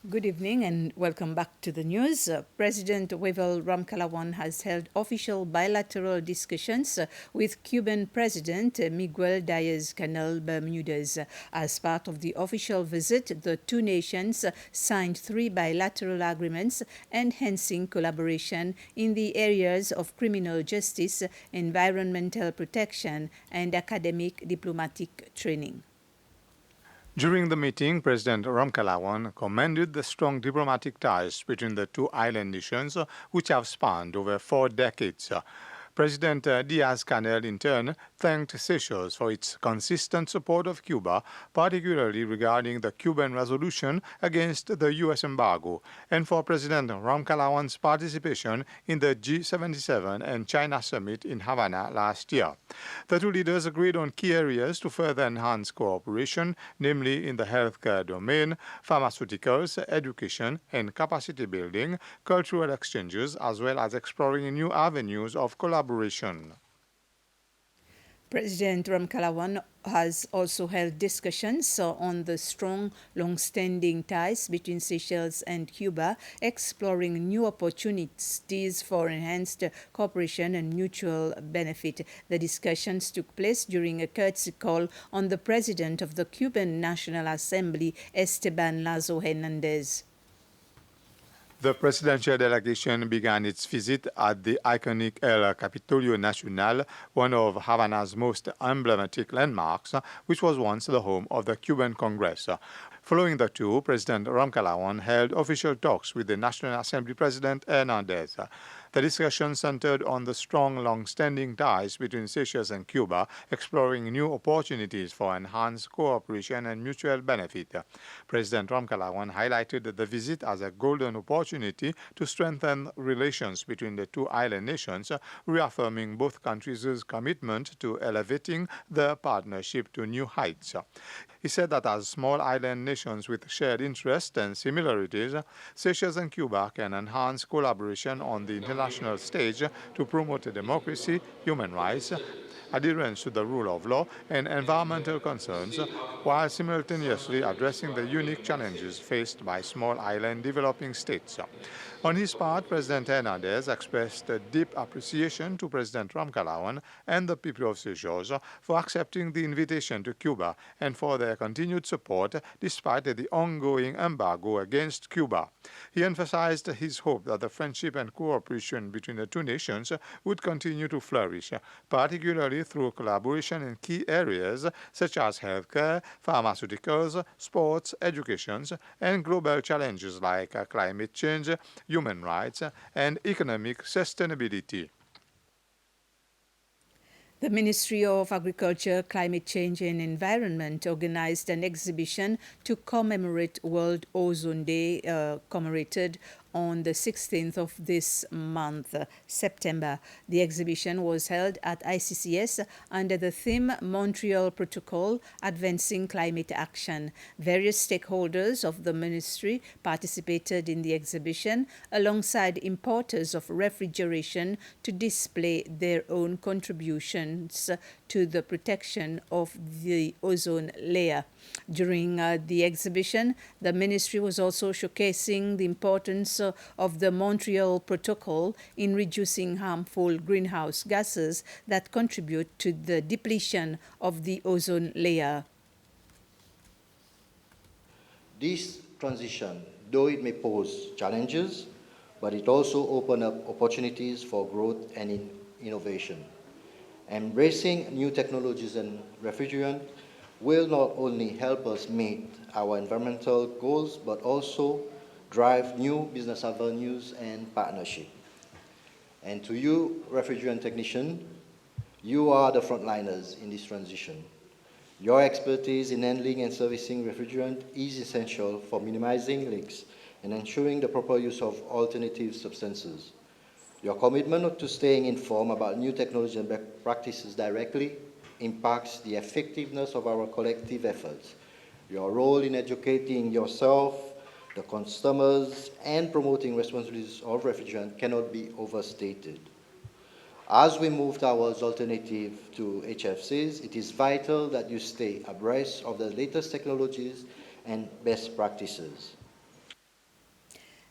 Good evening and welcome back to the news. President Wavel Ramkalawan has held official bilateral discussions with Cuban President Miguel Diaz-Canel Bermudez. As part of the official visit, the two nations signed three bilateral agreements enhancing collaboration in the areas of criminal justice, environmental protection, and academic diplomatic training. During the meeting, President Ramkalawan commended the strong diplomatic ties between the two island nations, which have spanned over 4 decades. President Diaz-Canel, in turn, thanked Seychelles for its consistent support of Cuba, particularly regarding the Cuban resolution against the U.S. embargo, and for President Ramkalawan's participation in the G77 and China summit in Havana last year. The two leaders agreed on key areas to further enhance cooperation, namely in the healthcare domain, pharmaceuticals, education, and capacity building, cultural exchanges, as well as exploring new avenues of collaboration. President Ramkalawan has also held discussions on the strong, long-standing ties between Seychelles and Cuba, exploring new opportunities for enhanced cooperation and mutual benefit. The discussions took place during a courtesy call on the President of the Cuban National Assembly, Esteban Lazo Hernandez. The presidential delegation began its visit at the iconic El Capitolio Nacional, one of Havana's most emblematic landmarks, which was once the home of the Cuban Congress. Following the tour, President Ramkalawan held official talks with the National Assembly President Hernandez. The discussion centered on the strong, long-standing ties between Seychelles and Cuba, exploring new opportunities for enhanced cooperation and mutual benefit. President Ramkalawan highlighted the visit as a golden opportunity to strengthen relations between the two island nations, reaffirming both countries' commitment to elevating the partnership to new heights. He said that as small island nations with shared interests and similarities, Seychelles and Cuba can enhance collaboration on the international stage to promote democracy, human rights, adherence to the rule of law, and environmental concerns, while simultaneously addressing the unique challenges faced by small island developing states. On his part, President Hernandez expressed a deep appreciation to President Ramkalawan and the people of Seychelles for accepting the invitation to Cuba and for their continued support despite the ongoing embargo against Cuba. He emphasized his hope that the friendship and cooperation between the two nations would continue to flourish, particularly through collaboration in key areas such as healthcare, pharmaceuticals, sports, education, and global challenges like climate change, human rights, and economic sustainability. The Ministry of Agriculture, Climate Change and Environment organized an exhibition to commemorate World Ozone Day, commemorated on the 16th of this month, September. The exhibition was held at ICCS under the theme Montreal Protocol, Advancing Climate Action. Various stakeholders of the ministry participated in the exhibition alongside importers of refrigeration to display their own contributions to the protection of the ozone layer. During the exhibition, the ministry was also showcasing the importance of the Montreal Protocol in reducing harmful greenhouse gases that contribute to the depletion of the ozone layer. This transition, though it may pose challenges, but it also opens up opportunities for growth and innovation. Embracing new technologies and refrigerant will not only help us meet our environmental goals, but also drive new business avenues and partnership. And to you, refrigerant technician, you are the frontliners in this transition. Your expertise in handling and servicing refrigerant is essential for minimizing leaks and ensuring the proper use of alternative substances. Your commitment to staying informed about new technology and best practices directly impacts the effectiveness of our collective efforts. Your role in educating yourself, the customers, and promoting responsibilities of refrigerant cannot be overstated. As we move towards alternative to HFCs, it is vital that you stay abreast of the latest technologies and best practices.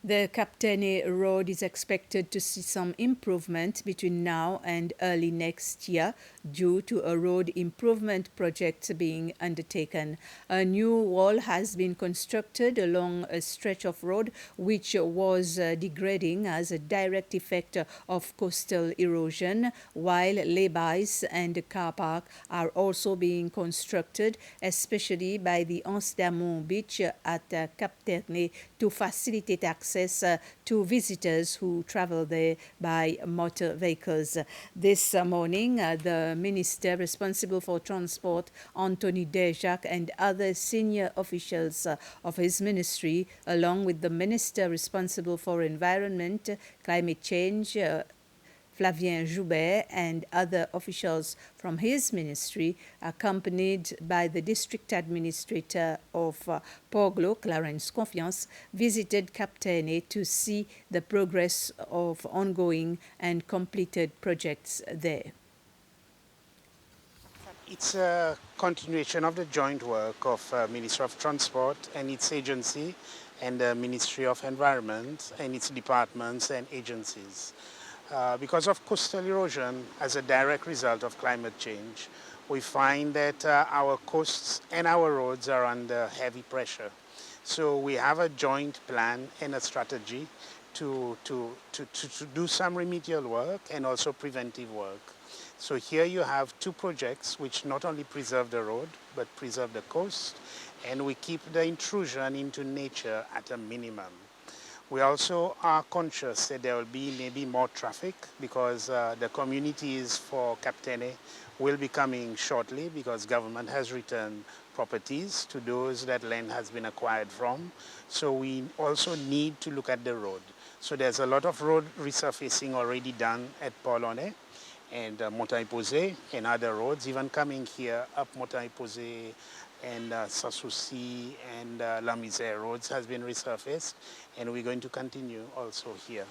The Captaine Road is expected to see some improvement between now and early next year due to a road improvement project being undertaken. A new wall has been constructed along a stretch of road which was degrading as a direct effect of coastal erosion, while lay-bys and car park are also being constructed, especially by the Anse d'Amont beach at Captaine to facilitate access to visitors who travel there by motor vehicles. This morning, the minister responsible for transport, Anthony Dejac, and other senior officials of his ministry, along with the minister responsible for environment, climate change, Flavien Joubert, and other officials from his ministry, accompanied by the district administrator of Port-Glo, Clarence Confiance, visited Captaine to see the progress of ongoing and completed projects there. It's a continuation of the joint work of Ministry of Transport and its agency and the Ministry of Environment and its departments and agencies. Because of coastal erosion as a direct result of climate change, we find that our coasts and our roads are under heavy pressure. So we have a joint plan and a strategy to do some remedial work and also preventive work. So here you have two projects which not only preserve the road, but preserve the coast, and we keep the intrusion into nature at a minimum. We also are conscious that there will be maybe more traffic because the communities for Captaine will be coming shortly because government has returned properties to those that land has been acquired from. So we also need to look at the road. So there's a lot of road resurfacing already done at Polonais and Montagne-Posé and other roads, even coming here up Montagne-Posé and Sanssouci and La Misère roads has been resurfaced, and we're going to continue also here.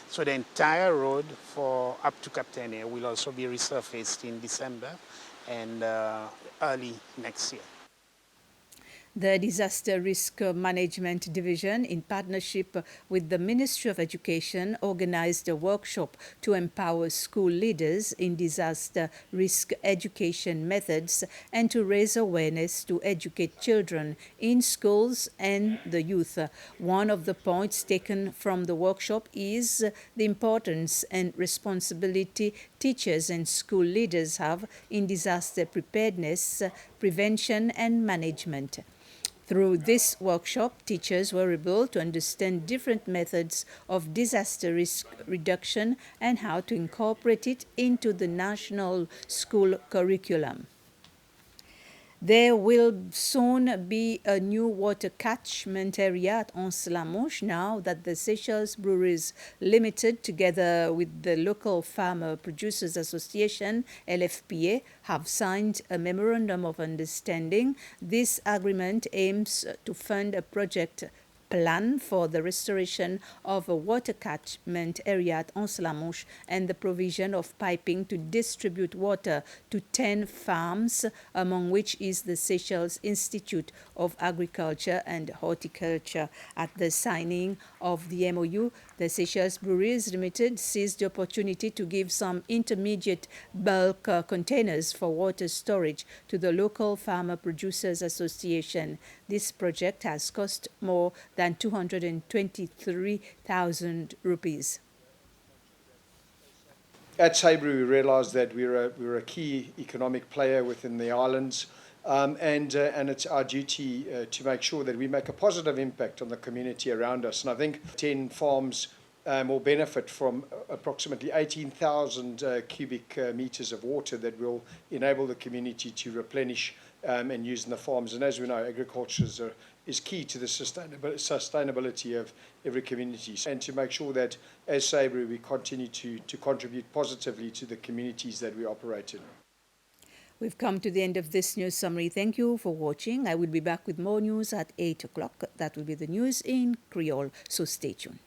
So the entire road for up to Captaine will also be resurfaced in December and early next year. The Disaster Risk Management Division, in partnership with the Ministry of Education, organized a workshop to empower school leaders in disaster risk education methods and to raise awareness to educate children in schools and the youth. One of the points taken from the workshop is the importance and responsibility teachers and school leaders have in disaster preparedness, prevention, and management. Through this workshop, teachers were able to understand different methods of disaster risk reduction and how to incorporate it into the national school curriculum. There will soon be a new water catchment area at Anse-la-Mouche now that the Seychelles Breweries Limited, together with the local Farmer Producers Association, LFPA, have signed a memorandum of understanding. This agreement aims to fund a project plan for the restoration of a water catchment area at Anse-la-Mouche and the provision of piping to distribute water to 10 farms, among which is the Seychelles Institute of Agriculture and Horticulture. At the signing of the MOU, the Seychelles Breweries Limited seized the opportunity to give some intermediate bulk containers for water storage to the local Farmer Producers Association. This project has cost more than 223,000 rupees. At Sabri, we realised that we're a key economic player within the islands, and it's our duty to make sure that we make a positive impact on the community around us. And I think 10 farms will benefit from approximately 18,000 cubic meters of water that will enable the community to replenish and use in the farms. And as we know, agriculture is key to the sustainability of every community, and to make sure that as Sabri we continue to contribute positively to the communities that we operate in. We've come to the end of this news summary. Thank you for watching. I will be back with more news at 8 o'clock. That will be the news in Creole, so stay tuned.